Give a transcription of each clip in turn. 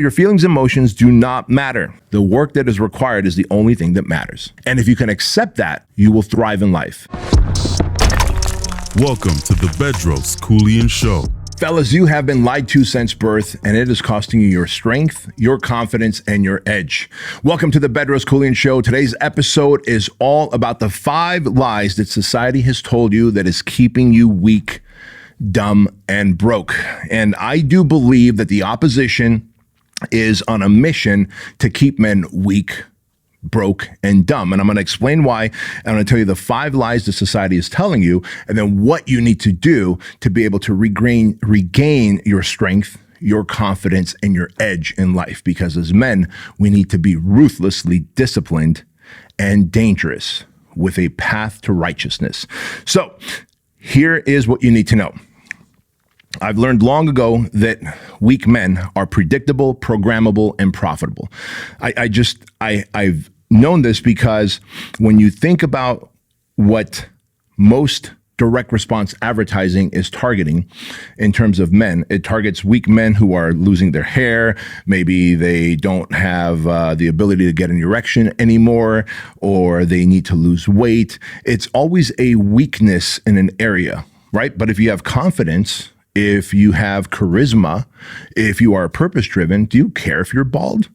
Your feelings and emotions do not matter. The work that is required is the only thing that matters. And if you can accept that, you will thrive in life. Welcome to the Bedros Keuilian Show. Fellas, you have been lied to since birth, and it is costing you your strength, your confidence, and your edge. Welcome to the Bedros Keuilian Show. Today's episode is all about the 5 lies that society has told you that is keeping you weak, dumb, and broke. And I do believe that the opposition is on a mission to keep men weak, broke, and dumb. And I'm going to explain why. I'm going to tell you the 5 lies that society is telling you, and then what you need to do to be able to regain your strength, your confidence, and your edge in life. Because as men, we need to be ruthlessly disciplined and dangerous with a path to righteousness. So here is what you need to know. I've learned long ago that weak men are predictable, programmable, and profitable. I've known this because when you think about what most direct response advertising is targeting in terms of men, it targets weak men who are losing their hair. Maybe they don't have the ability to get an erection anymore, or they need to lose weight. It's always a weakness in an area, right? But if you have confidence, if you have charisma, if you are purpose-driven, do you care if you're bald?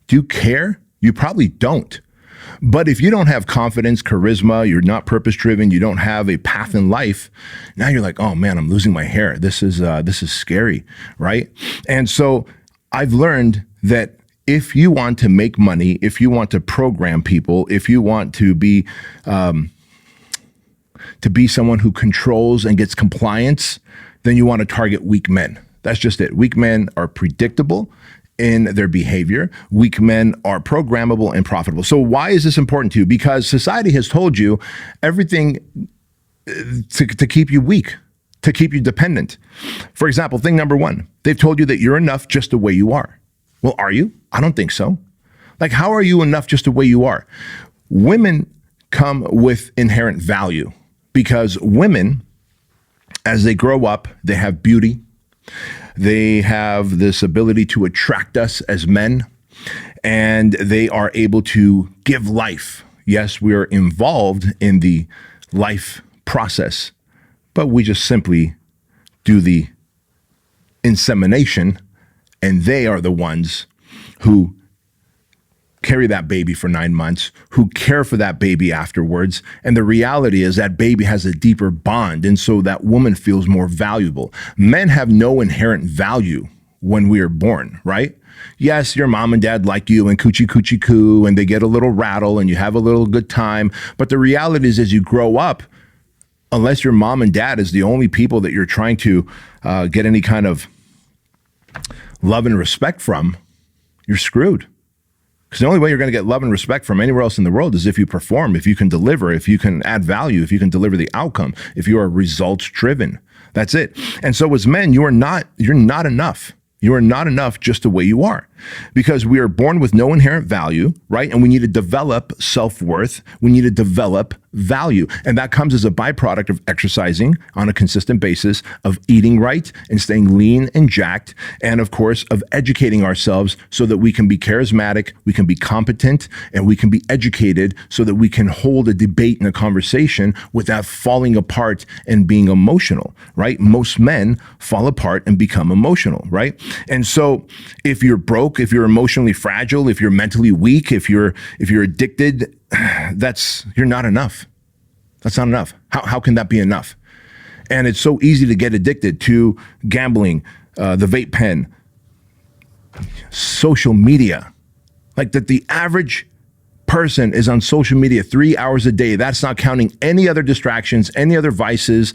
Do you care? You probably don't. But if you don't have confidence, charisma, you're not purpose-driven, you don't have a path in life, now you're like, oh man, I'm losing my hair. This is scary, right? And so I've learned that if you want to make money, if you want to program people, if you want to be someone who controls and gets compliance, then you want to target weak men. That's just it. Weak men are predictable in their behavior. Weak men are programmable and profitable. So why is this important to you? Because society has told you everything to keep you weak, to keep you dependent. For example, thing number 1, they've told you that you're enough just the way you are. Well, are you? I don't think so. Like, how are you enough just the way you are? Women come with inherent value because women, as they grow up, they have beauty. They have this ability to attract us as men, and they are able to give life. Yes, we are involved in the life process, but we just simply do the insemination, and they are the ones who carry that baby for 9 months, who care for that baby afterwards. And the reality is that baby has a deeper bond. And so that woman feels more valuable. Men have no inherent value when we are born, right? Yes, your mom and dad like you and coochie coochie coo, and they get a little rattle and you have a little good time. But the reality is, as you grow up, unless your mom and dad is the only people that you're trying to get any kind of love and respect from, you're screwed. Because the only way you're going to get love and respect from anywhere else in the world is if you perform, if you can deliver, if you can add value, if you can deliver the outcome, if you are results driven. That's it. And so as men, you're not enough. You are not enough just the way you are, because we are born with no inherent value, right? And we need to develop self-worth. We need to develop value. And that comes as a byproduct of exercising on a consistent basis, of eating right and staying lean and jacked, and of course, of educating ourselves so that we can be charismatic, we can be competent, and we can be educated so that we can hold a debate and a conversation without falling apart and being emotional, right? Most men fall apart and become emotional, right? And so if you're broke, if you're emotionally fragile, if you're mentally weak, if you're addicted, you're not enough. That's not enough. How can that be enough? And it's so easy to get addicted to gambling, the vape pen, social media. Like that the average person is on social media 3 hours a day. That's not counting any other distractions, any other vices,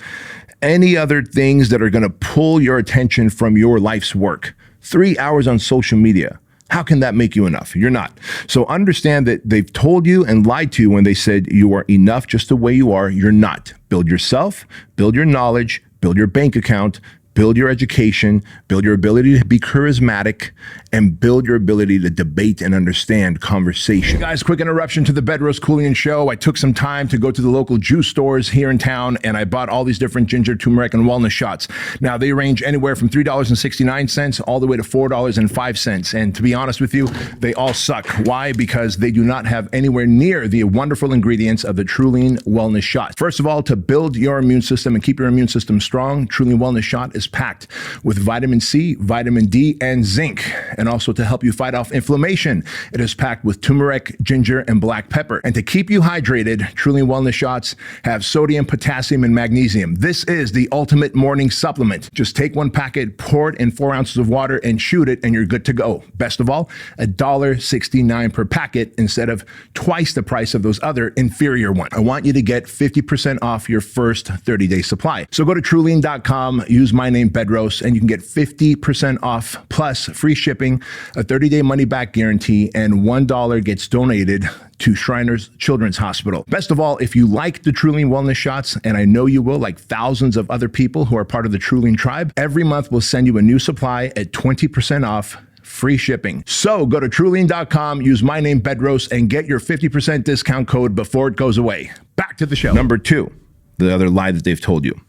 any other things that are going to pull your attention from your life's work. 3 hours on social media. How can that make you enough? You're not. So understand that they've told you and lied to you when they said you are enough just the way you are. You're not. Build yourself, build your knowledge, build your bank account, build your education, build your ability to be charismatic, and build your ability to debate and understand conversation. Hey guys, quick interruption to the Bedros Keuilian Show. I took some time to go to the local juice stores here in town, and I bought all these different ginger, turmeric, and wellness shots. Now, they range anywhere from $3.69 all the way to $4.05. And to be honest with you, they all suck. Why? Because they do not have anywhere near the wonderful ingredients of the Trulian Wellness Shot. First of all, to build your immune system and keep your immune system strong, Trulian Wellness Shot is packed with vitamin C, vitamin D, and zinc. And also to help you fight off inflammation, it is packed with turmeric, ginger, and black pepper. And to keep you hydrated, Trulian Wellness Shots have sodium, potassium, and magnesium. This is the ultimate morning supplement. Just take one packet, pour it in 4 ounces of water, and shoot it, and you're good to go. Best of all, $1.69 per packet instead of twice the price of those other inferior ones. I want you to get 50% off your first 30-day supply. So go to Trulian.com, use my name Bedros, and you can get 50% off plus free shipping, a 30-day money-back guarantee, and $1 gets donated to Shriners Children's Hospital. Best of all, if you like the Trulian Wellness Shots, and I know you will, like thousands of other people who are part of the Trulian tribe, every month we'll send you a new supply at 20% off, free shipping. So go to Trulian.com, use my name Bedros, and get your 50% discount code before it goes away. Back to the show. Number 2, the other lie that they've told you.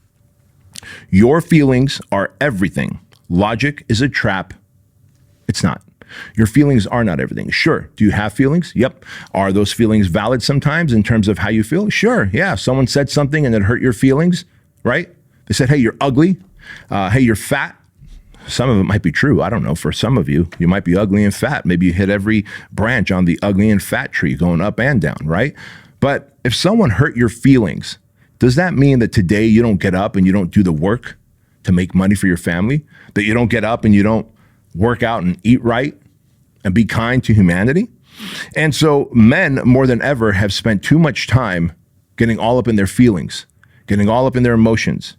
Your feelings are everything. Logic is a trap. It's not. Your feelings are not everything. Sure. Do you have feelings? Yep. Are those feelings valid sometimes in terms of how you feel? Sure. Yeah. Someone said something and it hurt your feelings, right? They said, hey, you're ugly. Hey, you're fat. Some of it might be true. I don't know. For some of you, you might be ugly and fat. Maybe you hit every branch on the ugly and fat tree going up and down, right? But if someone hurt your feelings, does that mean that today you don't get up and you don't do the work to make money for your family? That you don't get up and you don't work out and eat right and be kind to humanity? And so men more than ever have spent too much time getting all up in their feelings, getting all up in their emotions.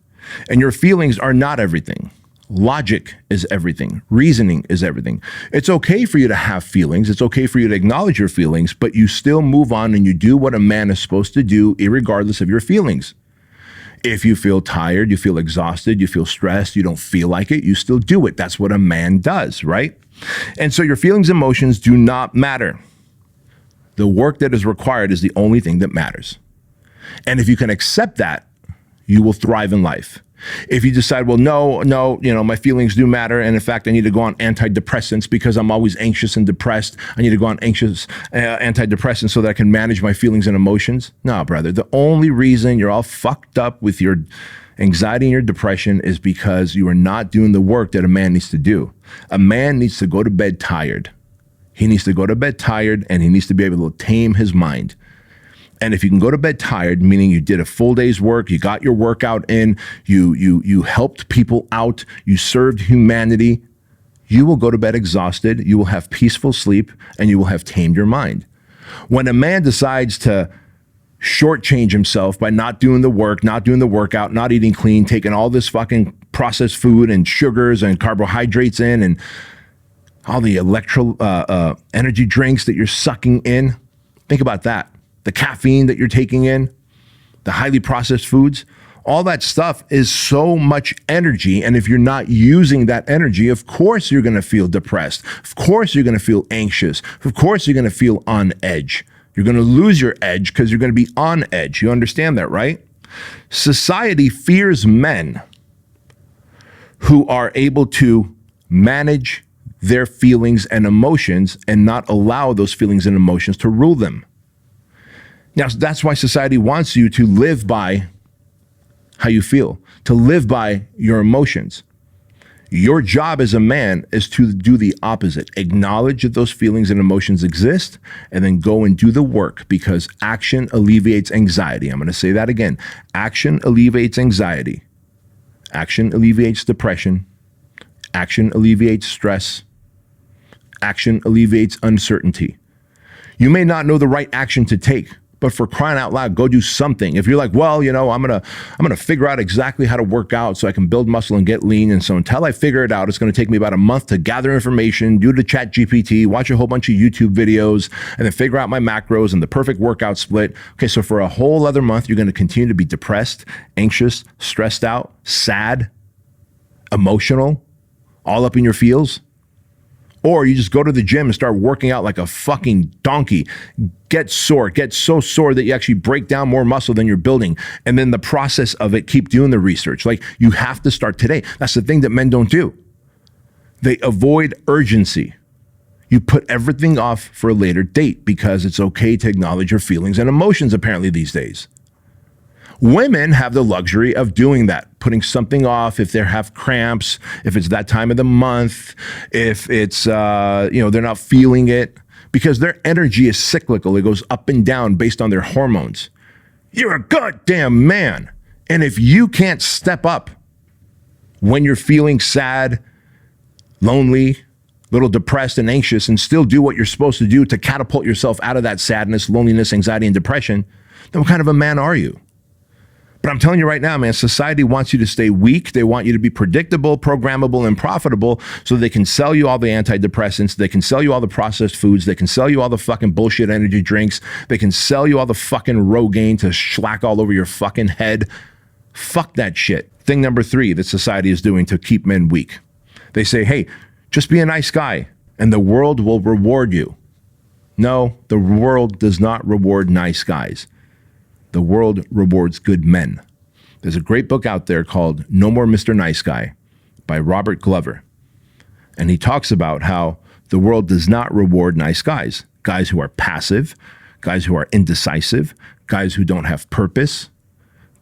And your feelings are not everything. Logic is everything. Reasoning is everything. It's okay for you to have feelings. It's okay for you to acknowledge your feelings, but you still move on and you do what a man is supposed to do, irregardless of your feelings. If you feel tired, you feel exhausted, you feel stressed, you don't feel like it, you still do it. That's what a man does, right? And so your feelings and emotions do not matter. The work that is required is the only thing that matters. And if you can accept that, you will thrive in life. If you decide, well, no, my feelings do matter, and in fact, I need to go on antidepressants because I'm always anxious and depressed. I need to go on antidepressants so that I can manage my feelings and emotions. No, brother. The only reason you're all fucked up with your anxiety and your depression is because you are not doing the work that a man needs to do. A man needs to go to bed tired. He needs to go to bed tired, and he needs to be able to tame his mind. And if you can go to bed tired, meaning you did a full day's work, you got your workout in, you helped people out, you served humanity, you will go to bed exhausted, you will have peaceful sleep, and you will have tamed your mind. When a man decides to shortchange himself by not doing the work, not doing the workout, not eating clean, taking all this fucking processed food and sugars and carbohydrates in and all the energy drinks that you're sucking in, think about that. The caffeine that you're taking in, the highly processed foods, all that stuff is so much energy. And if you're not using that energy, of course you're going to feel depressed. Of course you're going to feel anxious. Of course you're going to feel on edge. You're going to lose your edge because you're going to be on edge. You understand that, right? Society fears men who are able to manage their feelings and emotions and not allow those feelings and emotions to rule them. Now, that's why society wants you to live by how you feel, to live by your emotions. Your job as a man is to do the opposite. Acknowledge that those feelings and emotions exist, and then go and do the work, because action alleviates anxiety. I'm going to say that again. Action alleviates anxiety. Action alleviates depression. Action alleviates stress. Action alleviates uncertainty. You may not know the right action to take, but for crying out loud, go do something. If you're like, well, I'm gonna figure out exactly how to work out so I can build muscle and get lean, and so until I figure it out, it's gonna take me about a month to gather information, do the chat GPT, watch a whole bunch of YouTube videos, and then figure out my macros and the perfect workout split. Okay, so for a whole other month, you're gonna continue to be depressed, anxious, stressed out, sad, emotional, all up in your feels. Or you just go to the gym and start working out like a fucking donkey. Get sore, get so sore that you actually break down more muscle than you're building. And then the process of it, keep doing the research. Like, you have to start today. That's the thing that men don't do. They avoid urgency. You put everything off for a later date because it's okay to acknowledge your feelings and emotions apparently these days. Women have the luxury of doing that, putting something off if they have cramps, if it's that time of the month, if it's, they're not feeling it, because their energy is cyclical. It goes up and down based on their hormones. You're a goddamn man. And if you can't step up when you're feeling sad, lonely, a little depressed and anxious, and still do what you're supposed to do to catapult yourself out of that sadness, loneliness, anxiety, and depression, then what kind of a man are you? But I'm telling you right now, man, society wants you to stay weak. They want you to be predictable, programmable, and profitable so they can sell you all the antidepressants. They can sell you all the processed foods. They can sell you all the fucking bullshit energy drinks. They can sell you all the fucking Rogaine to schlack all over your fucking head. Fuck that shit. Thing number 3 that society is doing to keep men weak. They say, hey, just be a nice guy and the world will reward you. No, the world does not reward nice guys. The world rewards good men. There's a great book out there called No More Mr. Nice Guy by Robert Glover. And he talks about how the world does not reward nice guys. Guys who are passive, guys who are indecisive, guys who don't have purpose,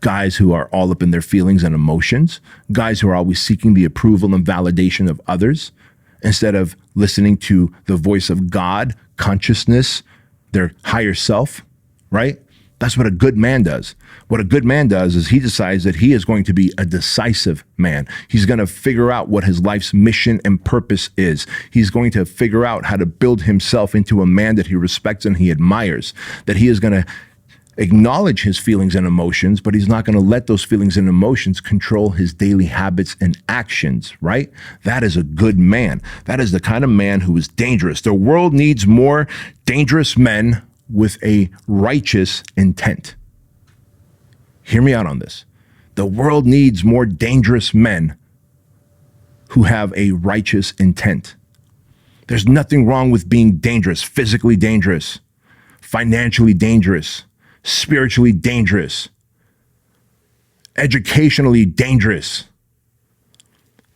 guys who are all up in their feelings and emotions, guys who are always seeking the approval and validation of others instead of listening to the voice of God, consciousness, their higher self, right? That's what a good man does. What a good man does is he decides that he is going to be a decisive man. He's going to figure out what his life's mission and purpose is. He's going to figure out how to build himself into a man that he respects and he admires, that he is going to acknowledge his feelings and emotions, but he's not going to let those feelings and emotions control his daily habits and actions, right? That is a good man. That is the kind of man who is dangerous. The world needs more dangerous men with a righteous intent. Hear me out on this. The world needs more dangerous men who have a righteous intent. There's nothing wrong with being dangerous, physically dangerous, financially dangerous, spiritually dangerous, educationally dangerous,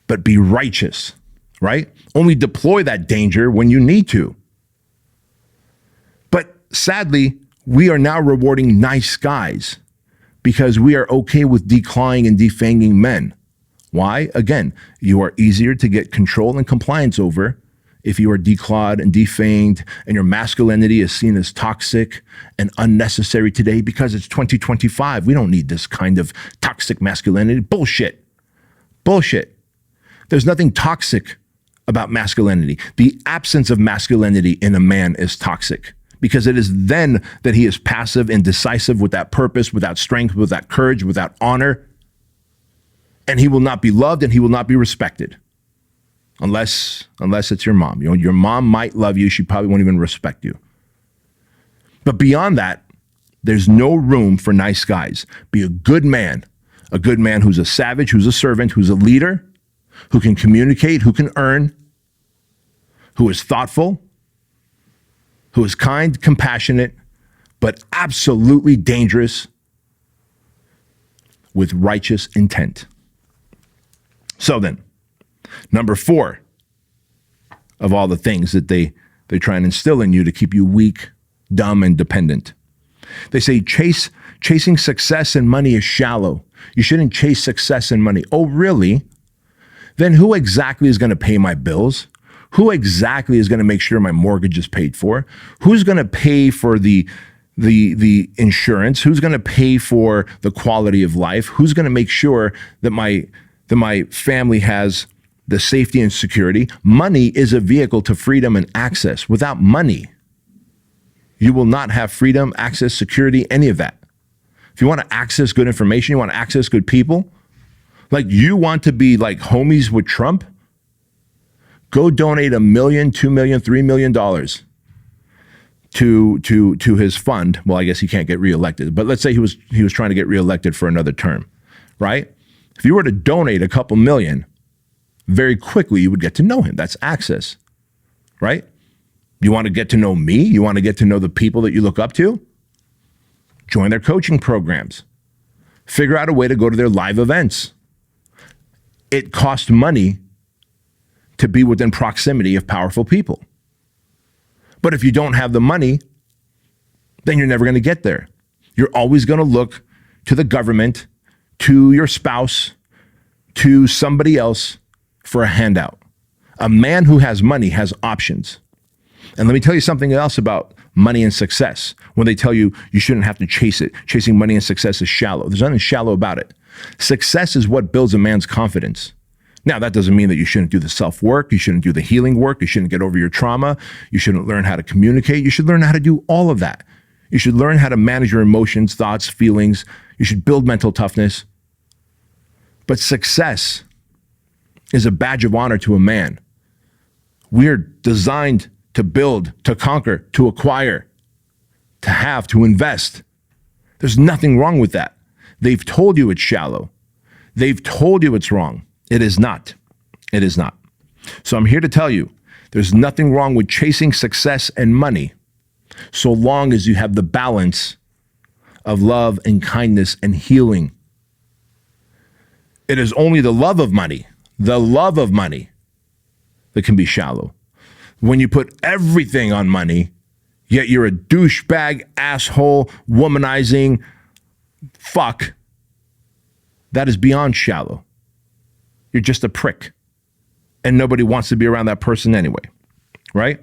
but be righteous, right? Only deploy that danger when you need to. But sadly, we are now rewarding nice guys because we are okay with declawing and defanging men. Why? Again, you are easier to get control and compliance over if you are declawed and defanged and your masculinity is seen as toxic and unnecessary today because it's 2025. We don't need this kind of toxic masculinity. Bullshit. Bullshit. There's nothing toxic about masculinity. The absence of masculinity in a man is toxic because it is then that he is passive and decisive without purpose, without strength, without courage, without honor. And he will not be loved and he will not be respected. Unless it's your mom. You know, your mom might love you. She probably won't even respect you. But beyond that, there's no room for nice guys. Be a good man who's a savage, who's a servant, who's a leader, who can communicate, who can earn, who is thoughtful, who is kind, compassionate, but absolutely dangerous with righteous intent. So then, number 4 of all the things that they try and instill in you to keep you weak, dumb, and dependent. They say chasing success and money is shallow. You shouldn't chase success and money. Oh, really? Then who exactly is going to pay my bills? Who exactly is going to make sure my mortgage is paid for? Who's going to pay for the insurance? Who's going to pay for the quality of life? Who's going to make sure that my family has the safety and security? Money is a vehicle to freedom and access. Without money, you will not have freedom, access, security, any of that. If you want to access good information, you want to access good people, like you want to be like homies with Trump, go donate $1 million, $2 million, $3 million to his fund. Well, I guess he can't get reelected, but let's say he was trying to get reelected for another term, right? If you were to donate a couple million very quickly you would get to know him. That's access, right? You want to get to know me? You want to get to know the people that you look up to? Join their coaching programs. Figure out a way to go to their live events. It costs money to be within proximity of powerful people. But if you don't have the money, then you're never going to get there. You're always going to look to the government, to your spouse, to somebody else for a handout. A man who has money has options. And let me tell you something else about money and success. When they tell you you shouldn't have to chase it, chasing money and success is shallow. There's nothing shallow about it. Success is what builds a man's confidence. Now, that doesn't mean that you shouldn't do the self-work, you shouldn't do the healing work, you shouldn't get over your trauma, you shouldn't learn how to communicate, you should learn how to do all of that. You should learn how to manage your emotions, thoughts, feelings. You should build mental toughness. But success is a badge of honor to a man. We're designed to build, to conquer, to acquire, to have, to invest. There's nothing wrong with that. They've told you it's shallow. They've told you it's wrong. It is not. It is not. So I'm here to tell you, there's nothing wrong with chasing success and money, so long as you have the balance of love and kindness and healing. It is only the love of money that can be shallow. When you put everything on money, yet you're a douchebag, asshole, womanizing fuck, that is beyond shallow. You're just a prick. And nobody wants to be around that person anyway, right?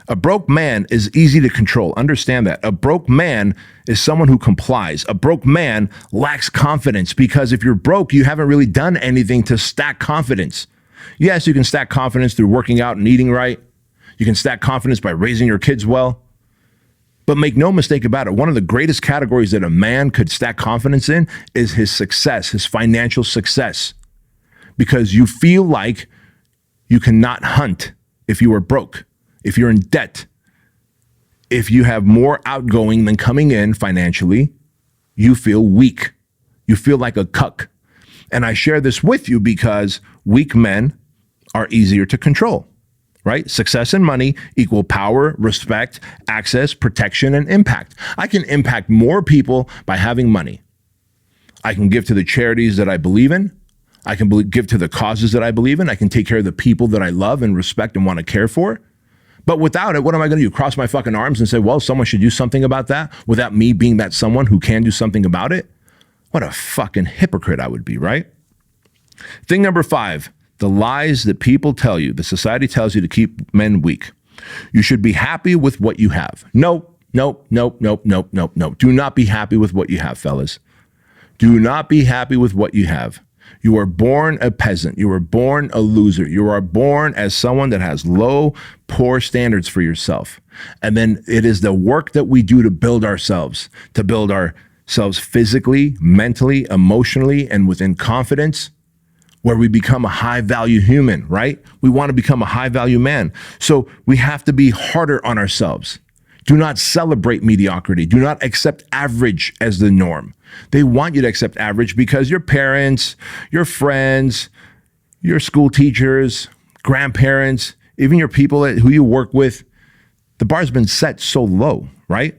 A broke man is easy to control. Understand that. A broke man is someone who complies. A broke man lacks confidence because if you're broke, you haven't really done anything to stack confidence. Yes, you can stack confidence through working out and eating right. You can stack confidence by raising your kids well. But make no mistake about it, one of the greatest categories that a man could stack confidence in is his success, his financial success. Because you feel like you cannot hunt if you are broke, if you're in debt, if you have more outgoing than coming in financially, you feel weak. You feel like a cuck. And I share this with you because weak men are easier to control, right? Success and money equal power, respect, access, protection, and impact. I can impact more people by having money. I can give to the charities that I believe in. I can give to the causes that I believe in. I can take care of the people that I love and respect and want to care for. But without it, what am I going to do? Cross my fucking arms and say, well, someone should do something about that without me being that someone who can do something about it? What a fucking hypocrite I would be, right? Thing number 5, the lies that people tell you, the society tells you to keep men weak. You should be happy with what you have. Nope. Do not be happy with what you have, fellas. Do not be happy with what you have. You are born a peasant. You are born a loser. You are born as someone that has low, poor standards for yourself. And then it is the work that we do to build ourselves physically, mentally, emotionally, and within confidence, where we become a high-value human, right? We want to become a high-value man. So we have to be harder on ourselves. Do not celebrate mediocrity. Do not accept average as the norm. They want you to accept average because your parents, your friends, your school teachers, grandparents, even your people who you work with, the bar's been set so low, right?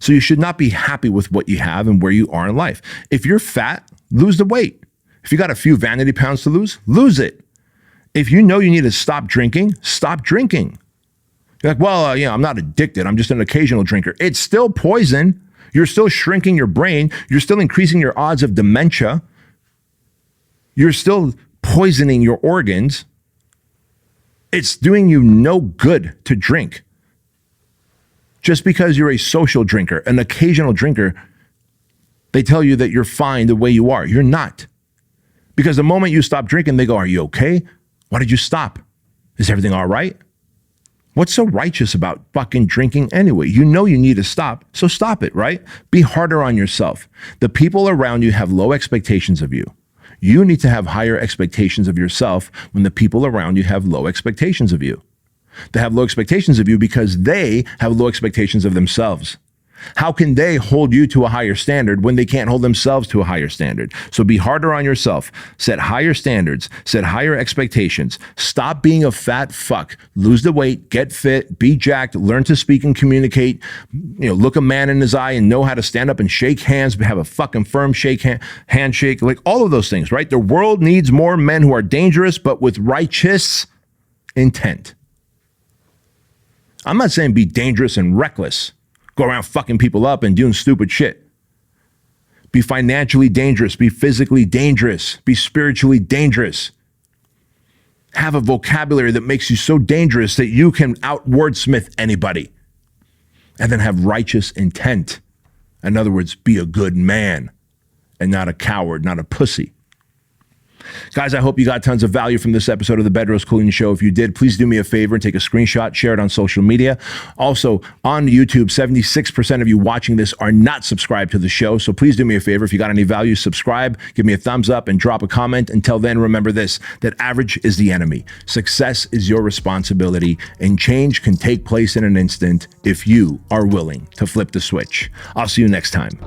So you should not be happy with what you have and where you are in life. If you're fat, lose the weight. If you got a few vanity pounds to lose it. If you know you need to stop drinking, stop drinking. You're like, well, I'm not addicted. I'm just an occasional drinker. It's still poison. You're still shrinking your brain. You're still increasing your odds of dementia. You're still poisoning your organs. It's doing you no good to drink. Just because you're a social drinker, an occasional drinker, they tell you that you're fine the way you are. You're not. Because the moment you stop drinking, they go, are you okay? Why did you stop? Is everything all right? What's so righteous about fucking drinking anyway? You know you need to stop, so stop it, right? Be harder on yourself. The people around you have low expectations of you. You need to have higher expectations of yourself when the people around you have low expectations of you. They have low expectations of you because they have low expectations of themselves. How can they hold you to a higher standard when they can't hold themselves to a higher standard? So be harder on yourself. Set higher standards. Set higher expectations. Stop being a fat fuck. Lose the weight. Get fit. Be jacked. Learn to speak and communicate. Look a man in his eye and know how to stand up and shake hands. Have a fucking firm handshake. Like all of those things, right? The world needs more men who are dangerous but with righteous intent. I'm not saying be dangerous and reckless. Go around fucking people up and doing stupid shit. Be financially dangerous. Be physically dangerous. Be spiritually dangerous. Have a vocabulary that makes you so dangerous that you can out-wordsmith anybody. And then have righteous intent. In other words, be a good man and not a coward, not a pussy. Guys, I hope you got tons of value from this episode of the Bedros Keuilian Show. If you did, please do me a favor and take a screenshot, share it on social media. Also, on YouTube, 76% of you watching this are not subscribed to the show, so please do me a favor. If you got any value, subscribe, give me a thumbs up, and drop a comment. Until then, remember this, that average is the enemy. Success is your responsibility, and change can take place in an instant if you are willing to flip the switch. I'll see you next time.